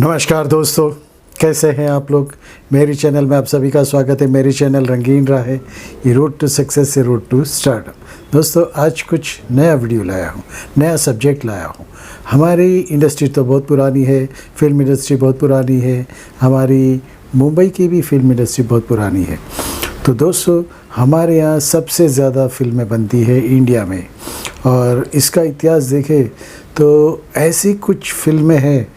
नमस्कार दोस्तों, कैसे हैं आप लोग। मेरी चैनल में आप सभी का स्वागत है। मेरी चैनल रंगीन राह है, ये रोड टू सक्सेस से रोड टू स्टार्टअप। दोस्तों, आज कुछ नया वीडियो लाया हूँ, नया सब्जेक्ट लाया हूँ। हमारी इंडस्ट्री तो बहुत पुरानी है, फिल्म इंडस्ट्री बहुत पुरानी है, हमारी मुंबई की भी फिल्म इंडस्ट्री बहुत पुरानी है। तो दोस्तों, हमारे यहाँ सबसे ज़्यादा फिल्में बनती है इंडिया में, और इसका इतिहास देखें तो ऐसी कुछ फिल्में हैं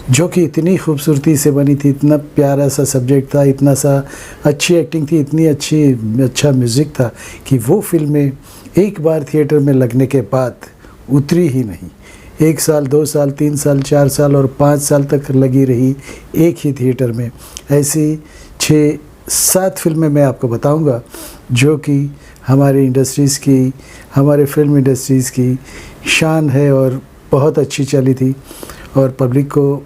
जो कि इतनी खूबसूरती से बनी थी, इतना प्यारा सा सब्जेक्ट था, इतना सा अच्छी एक्टिंग थी, इतनी अच्छा म्यूज़िक था कि वो फिल्में एक बार थिएटर में लगने के बाद उतरी ही नहीं। 1 साल, 2 साल, 3 साल, 4 साल और 5 साल तक लगी रही एक ही थिएटर में। ऐसी 6-7 फिल्में मैं आपको बताऊंगा जो कि हमारी इंडस्ट्रीज़ की, हमारे फिल्म इंडस्ट्रीज़ की शान है और बहुत अच्छी चली थी और पब्लिक को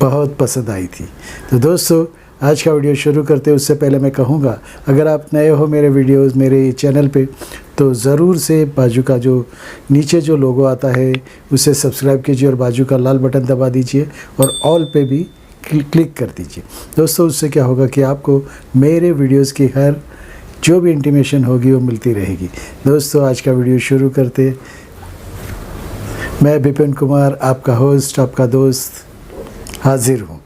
बहुत पसंद आई थी। तो दोस्तों, आज का वीडियो शुरू करते उससे पहले मैं कहूँगा, अगर आप नए हो मेरे वीडियोस, मेरे चैनल पे, तो ज़रूर से बाजू का जो नीचे जो लोगो आता है उसे सब्सक्राइब कीजिए और बाजू का लाल बटन दबा दीजिए और ऑल पे भी क्लिक कर दीजिए। दोस्तों, उससे क्या होगा कि आपको मेरे वीडियोज़ की हर जो भी इंटीमेशन होगी वो मिलती रहेगी। दोस्तों, आज का वीडियो शुरू करते। मैं विपिन कुमार, आपका होस्ट, आपका दोस्त, हाजिर हूँ।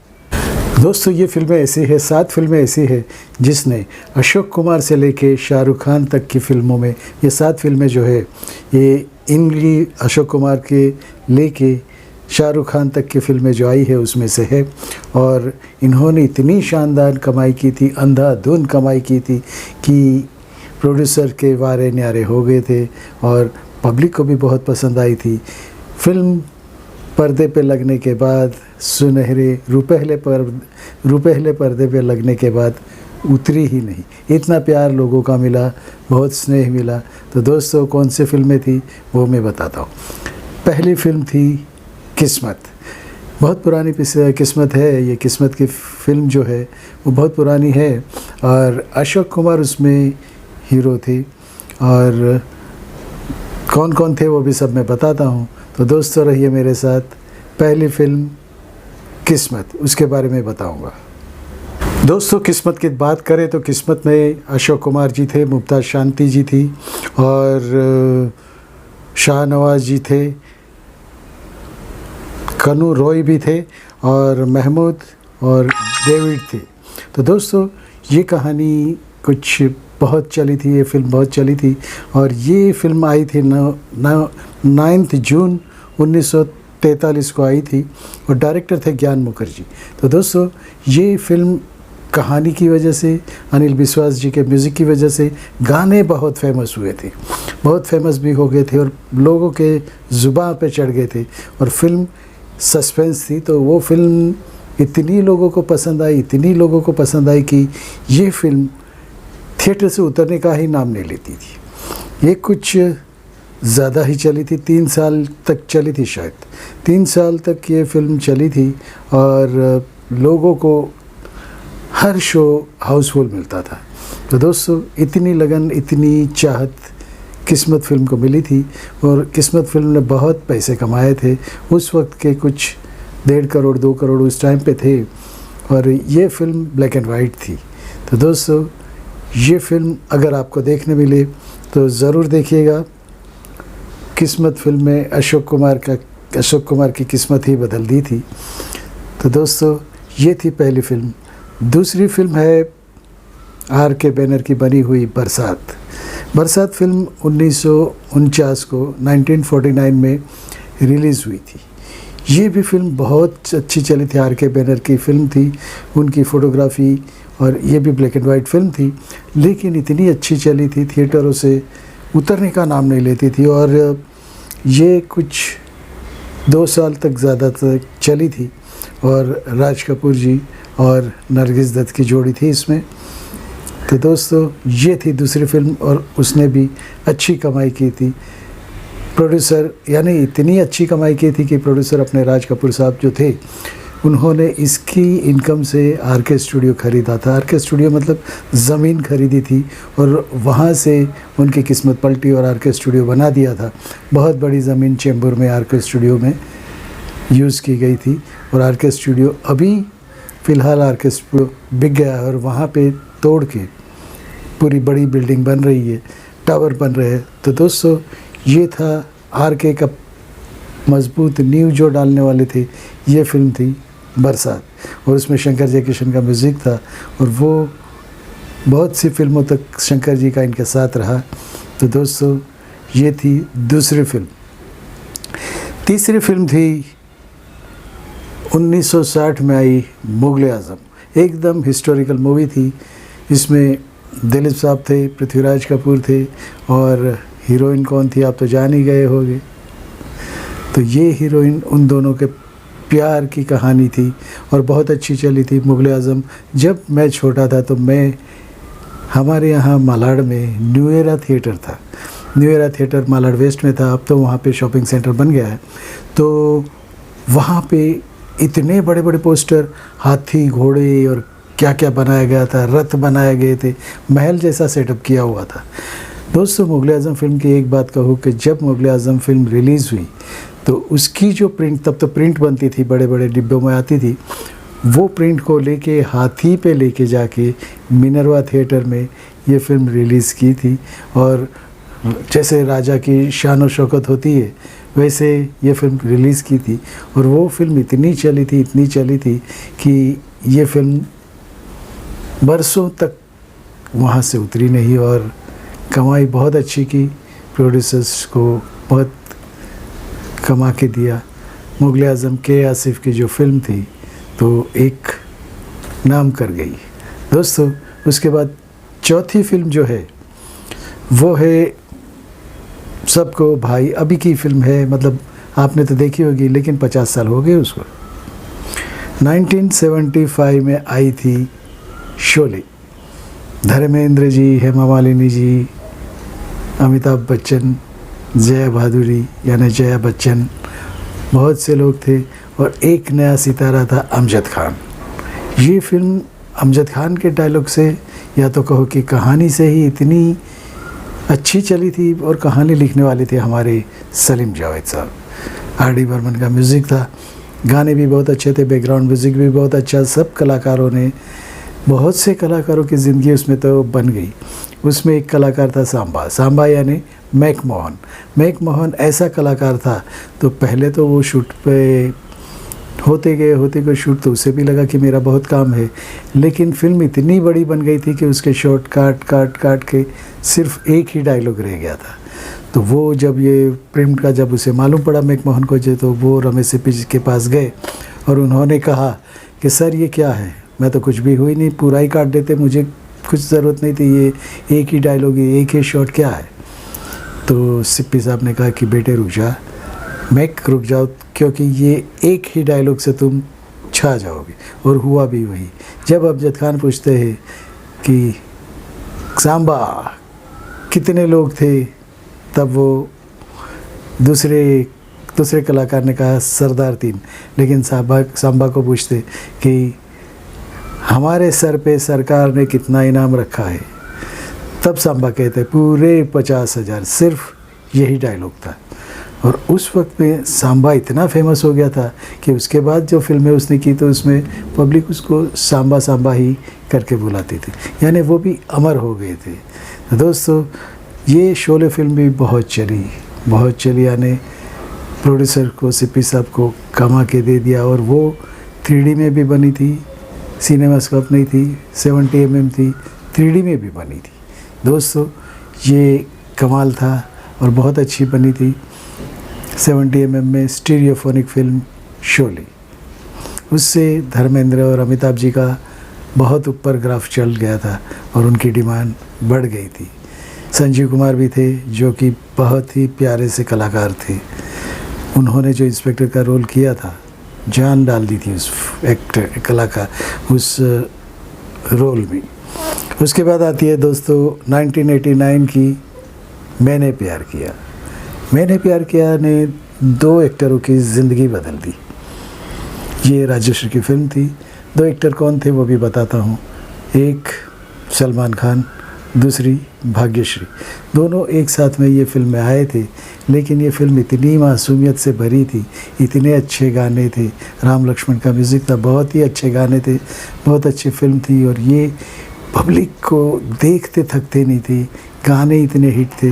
दोस्तों, ये फिल्में ऐसी है, 7 फिल्में ऐसी है जिसने अशोक कुमार से लेके शाहरुख खान तक की फिल्मों में, ये 7 फिल्में जो है ये इनकी अशोक कुमार के लेके शाहरुख खान तक की फिल्में जो आई है उसमें से है। और इन्होंने इतनी शानदार कमाई की थी, अंधाधुंध कमाई की थी कि प्रोड्यूसर के वारे न्यारे हो गए थे और पब्लिक को भी बहुत पसंद आई थी। फिल्म पर्दे पे लगने के बाद, सुनहरे रुपहले पर्दे पे लगने के बाद उतरी ही नहीं। इतना प्यार लोगों का मिला, बहुत स्नेह मिला। तो दोस्तों, कौन सी फिल्में थी वो मैं बताता हूँ। पहली फिल्म थी किस्मत। बहुत पुरानी किस्मत है। ये किस्मत की फिल्म जो है वो बहुत पुरानी है और अशोक कुमार उसमें हीरो थे। और कौन कौन थे वो भी सब मैं बताता हूँ। तो दोस्तों, रहिए मेरे साथ। पहली फिल्म किस्मत, उसके बारे में बताऊंगा। दोस्तों, किस्मत की बात करें तो किस्मत में अशोक कुमार जी थे, मुमताज़ शांति जी थी और शाहनवाज जी थे, कनू रॉय भी थे और महमूद और डेविड थे। तो दोस्तों, ये कहानी कुछ बहुत चली थी, ये फिल्म बहुत चली थी और ये फिल्म आई थी 9 जून 1943 को आई थी और डायरेक्टर थे ज्ञान मुखर्जी। तो दोस्तों, ये फिल्म कहानी की वजह से, अनिल विश्वास जी के म्यूज़िक की वजह से, गाने बहुत फेमस हुए थे, बहुत फेमस भी हो गए थे और लोगों के ज़ुबान पे चढ़ गए थे। और फिल्म सस्पेंस थी, तो वो फिल्म इतनी लोगों को पसंद आई, इतनी लोगों को पसंद आई कि ये फिल्म थिएटर से उतरने का ही नाम नहीं लेती थी। ये कुछ ज़्यादा ही चली थी, 3 साल तक चली थी शायद। 3 साल तक ये फिल्म चली थी और लोगों को हर शो हाउसफुल मिलता था। तो दोस्तों, इतनी लगन, इतनी चाहत किस्मत फिल्म को मिली थी और किस्मत फिल्म ने बहुत पैसे कमाए थे। उस वक्त के कुछ 1.5 करोड़ 2 करोड़ उस टाइम पे थे और ये फिल्म ब्लैक एंड वाइट थी। तो दोस्तों, ये फिल्म अगर आपको देखने मिले तो ज़रूर देखिएगा। किस्मत फिल्म में अशोक कुमार की किस्मत ही बदल दी थी। तो दोस्तों, ये थी पहली फिल्म। दूसरी फिल्म है आर.के. बैनर की बनी हुई बरसात। बरसात फिल्म 1949 में रिलीज़ हुई थी। ये भी फिल्म बहुत अच्छी चली थी। आर.के. बैनर की फिल्म थी, उनकी फ़ोटोग्राफ़ी, और ये भी ब्लैक एंड वाइट फिल्म थी, लेकिन इतनी अच्छी चली थी, थिएटरों से उतरने का नाम नहीं लेती थी। और ये कुछ 2 साल तक ज़्यादा तक चली थी और राज कपूर जी और नरगिस दत्त की जोड़ी थी इसमें। तो दोस्तों, ये थी दूसरी फिल्म और उसने भी अच्छी कमाई की थी। प्रोड्यूसर, यानी इतनी अच्छी कमाई की थी कि प्रोड्यूसर अपने राज कपूर साहब जो थे, उन्होंने इसकी इनकम से आर.के. स्टूडियो ख़रीदा था। आर.के. स्टूडियो मतलब ज़मीन खरीदी थी और वहाँ से उनकी किस्मत पलटी और आर.के. स्टूडियो बना दिया था। बहुत बड़ी ज़मीन चेंबूर में आर.के. स्टूडियो में यूज़ की गई थी। और आर के स्टूडियो अभी फ़िलहाल आर के स्टूडियो बिक गया है और वहाँ पे तोड़ के पूरी बड़ी बिल्डिंग बन रही है, टावर बन रहे हैं। तो दोस्तों ये था आर के का मजबूत नींव जो डालने वाले थे। ये फिल्म थी बरसात और उसमें शंकर जयकिशन का म्यूज़िक था और वो बहुत सी फिल्मों तक शंकर जी का इनके साथ रहा। तो दोस्तों ये थी दूसरी फिल्म। तीसरी फिल्म थी 1960 में आई मुग़ल आज़म। एकदम हिस्टोरिकल मूवी थी। इसमें दिलीप साहब थे, पृथ्वीराज कपूर थे और हीरोइन कौन थी आप तो जान ही गए होंगे। तो ये हीरोइन उन दोनों के प्यार की कहानी थी और बहुत अच्छी चली थी मुग़ल आज़म। जब मैं छोटा था तो मैं हमारे यहाँ मालाड में न्यू एरा थिएटर था। New era theatre Malad west में था, अब तो वहाँ पे शॉपिंग सेंटर बन गया है। तो वहाँ पे इतने बड़े बड़े पोस्टर, हाथी घोड़े और क्या क्या बनाया गया था, रथ बनाए गए थे, महल जैसा सेटअप किया हुआ था। दोस्तों मुग़ल आज़म फ़िल्म की एक बात कहूँ कि जब मुग़ल आज़म फ़िल्म रिलीज़ हुई तो उसकी जो प्रिंट, तब तो प्रिंट बनती थी, बड़े बड़े डिब्बों में आती थी, वो प्रिंट को लेके हाथी पे लेके जाके मिनरवा थिएटर में ये फ़िल्म रिलीज़ की थी। और जैसे राजा की शान और शौकत होती है वैसे ये फ़िल्म रिलीज़ की थी। और वो फ़िल्म इतनी चली थी कि ये फ़िल्म बरसों तक वहाँ से उतरी नहीं और कमाई बहुत अच्छी की, प्रोड्यूसर्स को बहुत कमा के दिया। मुग़ल आज़म के आसिफ की जो फ़िल्म थी तो एक नाम कर गई। दोस्तों उसके बाद चौथी फिल्म जो है वो है सबको भाई। अभी की फ़िल्म है, मतलब आपने तो देखी होगी लेकिन 50 साल हो गए उसको। 1975 में आई थी शोले। धर्मेंद्र जी, हेमा मालिनी जी, अमिताभ बच्चन, जया भादुरी यानी जया बच्चन, बहुत से लोग थे और एक नया सितारा था अमजद खान। ये फिल्म अमजद खान के डायलॉग से या तो कहो कि कहानी से ही इतनी अच्छी चली थी। और कहानी लिखने वाले थे हमारे सलीम जावेद साहब। आर डी बर्मन का म्यूज़िक था, गाने भी बहुत अच्छे थे, बैकग्राउंड म्यूज़िक भी बहुत अच्छा। सब कलाकारों ने, बहुत से कलाकारों की ज़िंदगी उसमें तो बन गई। उसमें एक कलाकार था सांबा यानी मैक मोहन ऐसा कलाकार था। तो पहले तो वो शूट पे होते गए शूट, तो उसे भी लगा कि मेरा बहुत काम है, लेकिन फिल्म इतनी बड़ी बन गई थी कि उसके शॉट काट के सिर्फ एक ही डायलॉग रह गया था। तो वो जब ये प्रिंट का जब उसे मालूम पड़ा मैक मोहन को, जो तो वो रमेश सिप्पी के पास गए और उन्होंने कहा कि सर ये क्या है, मैं तो कुछ भी हुई नहीं, पूरा ही काट देते, मुझे कुछ ज़रूरत नहीं थी, ये एक ही डायलॉग है, एक ही शॉट क्या है। तो सिप्पी साहब ने कहा कि बेटे रुक जा, मैक रुक जाओ, क्योंकि ये एक ही डायलॉग से तुम छा जाओगे। और हुआ भी वही। जब अमजद खान पूछते हैं कि सांबा कितने लोग थे, तब वो दूसरे कलाकार ने कहा सरदार 3, लेकिन सांबा को पूछते कि हमारे सर पे सरकार ने कितना इनाम रखा है, तब सांबा कहते पूरे 50,000। सिर्फ यही डायलॉग था। और उस वक्त में सांबा इतना फेमस हो गया था कि उसके बाद जो फिल्में उसने की तो उसमें पब्लिक उसको सांबा ही करके बुलाती थी, यानी वो भी अमर हो गए थे। तो दोस्तों ये शोले फिल्म भी बहुत चली, यानी प्रोड्यूसर को, सिप्पी साहब को कमा के दे दिया। और वो 3D में भी बनी थी, सिनेमास्कोप नहीं थी, 70 mm थी, 3D में भी बनी थी। दोस्तों ये कमाल था और बहुत अच्छी बनी थी। 70 mm में स्टीरियोफोनिक फिल्म शोले, उससे धर्मेंद्र और अमिताभ जी का बहुत ऊपर ग्राफ चल गया था और उनकी डिमांड बढ़ गई थी। संजीव कुमार भी थे जो कि बहुत ही प्यारे से कलाकार थे। उन्होंने जो इंस्पेक्टर का रोल किया था, जान डाल दी थी उस कलाकार उस रोल में। उसके बाद आती है दोस्तों 1989 की मैंने प्यार किया ने 2 एक्टरों की ज़िंदगी बदल दी। ये राजश्री की फिल्म थी। 2 एक्टर कौन थे वो भी बताता हूँ। एक सलमान खान दूसरी भाग्यश्री, दोनों एक साथ में ये फिल्म में आए थे। लेकिन ये फिल्म इतनी मासूमियत से भरी थी, इतने अच्छे गाने थे, राम लक्ष्मण का म्यूज़िक था, बहुत ही अच्छे गाने थे, बहुत अच्छी फिल्म थी। और ये पब्लिक को देखते थकते नहीं थे, गाने इतने हिट थे।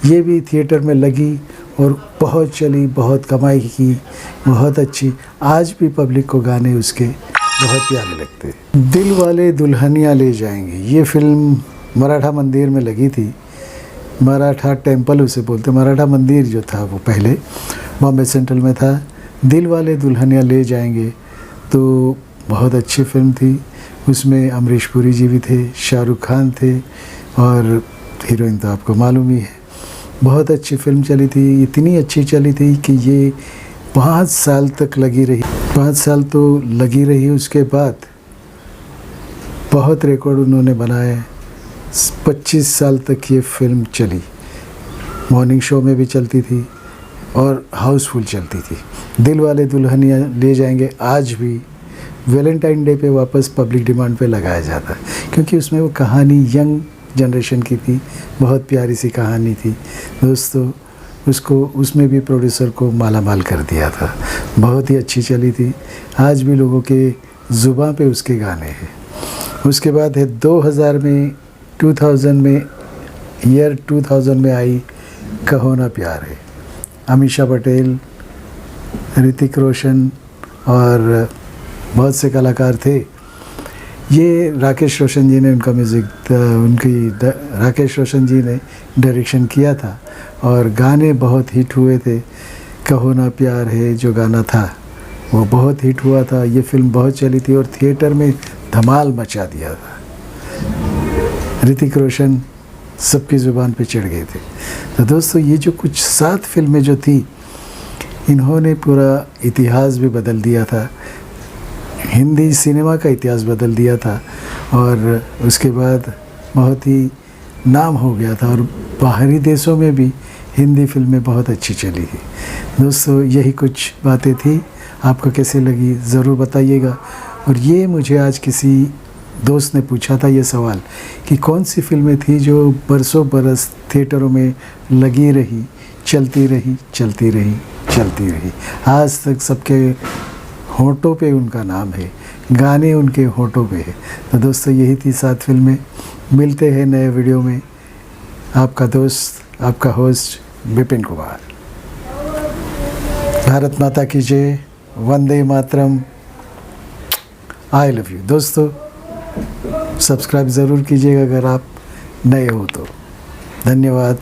ये भी थिएटर में लगी और बहुत चली, बहुत कमाई की, बहुत अच्छी। आज भी पब्लिक को गाने उसके बहुत प्यारे लगते। दिल वाले दुल्हनिया ले जाएंगे, ये फिल्म मराठा मंदिर में लगी थी। मराठा टेम्पल उसे बोलते, मराठा मंदिर जो था वो पहले बॉम्बे सेंट्रल में था। दिल वाले दुल्हनिया ले जाएंगे तो बहुत अच्छी फिल्म थी। उसमें अमरीश पुरी जी भी थे, शाहरुख खान थे और हीरोइन तो आपको मालूम ही है। बहुत अच्छी फिल्म चली थी, इतनी अच्छी चली थी कि ये 5 साल तक लगी रही। 5 साल तो लगी रही, उसके बाद बहुत रिकॉर्ड उन्होंने बनाए। 25 साल तक ये फिल्म चली, मॉर्निंग शो में भी चलती थी और हाउसफुल चलती थी। दिल वाले दुल्हनिया ले जाएंगे आज भी वैलेंटाइन डे पे वापस पब्लिक डिमांड पे लगाया जाता है, क्योंकि उसमें वो कहानी यंग जनरेशन की थी, बहुत प्यारी सी कहानी थी दोस्तों। उसको उसमें भी प्रोड्यूसर को माला माल कर दिया था, बहुत ही अच्छी चली थी। आज भी लोगों के ज़ुबान पे उसके गाने हैं। उसके बाद है 2000 में 2000 में आई कहो ना प्यार है। अमीषा पटेल, ऋतिक रोशन और बहुत से कलाकार थे। ये राकेश रोशन जी ने उनका म्यूज़िक, राकेश रोशन जी ने डायरेक्शन किया था और गाने बहुत हिट हुए थे। कहो ना प्यार है जो गाना था वो बहुत हिट हुआ था। ये फिल्म बहुत चली थी और थिएटर में धमाल मचा दिया था। ऋतिक रोशन सबकी ज़ुबान पे चढ़ गए थे। तो दोस्तों ये जो कुछ 7 फिल्में जो थी, इन्होंने पूरा इतिहास भी बदल दिया था, हिंदी सिनेमा का इतिहास बदल दिया था और उसके बाद बहुत ही नाम हो गया था और बाहरी देशों में भी हिंदी फिल्में बहुत अच्छी चली थी। दोस्तों यही कुछ बातें थी, आपको कैसे लगी ज़रूर बताइएगा। और ये मुझे आज किसी दोस्त ने पूछा था ये सवाल कि कौन सी फिल्में थी जो बरसों बरस थिएटरों में लगी रही, चलती रही, चलती रही, चलती रही, आज तक सबके होठों पे उनका नाम है, गाने उनके होठों पे है। तो दोस्तों यही थी 7 फिल्में। मिलते हैं नए वीडियो में। आपका दोस्त, आपका होस्ट विपिन कुमार। भारत माता की जय, Vande Mataram, I love you. दोस्तों सब्सक्राइब ज़रूर कीजिएगा अगर आप नए हो तो। धन्यवाद।